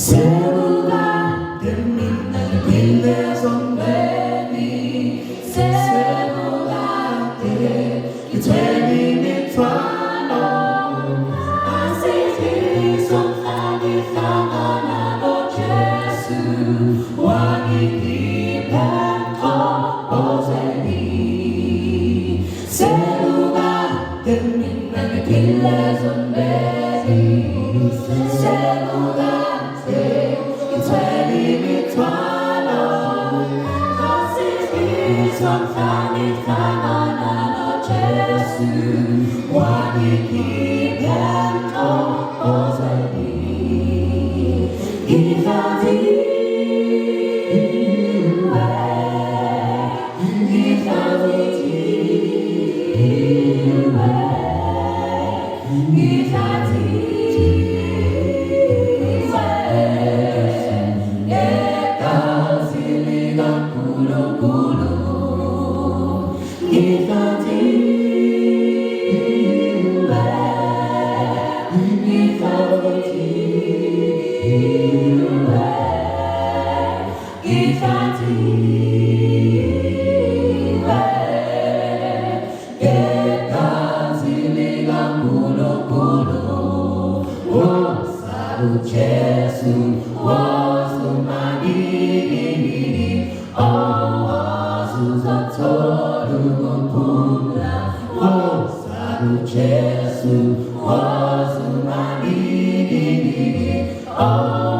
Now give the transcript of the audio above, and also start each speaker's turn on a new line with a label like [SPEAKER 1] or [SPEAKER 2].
[SPEAKER 1] 새우가 뜸민 나의 빌레 선배니 새우가 되게 되니 twano asisi somfani fanganado Jesu wangi pento oseni 새우가 뜸민 나의 빌레 선배니 새우가 Something fanganado Jesu wangi pento oseni Jesus was the mighty, oh, was the total was Jesus was the mighty, oh.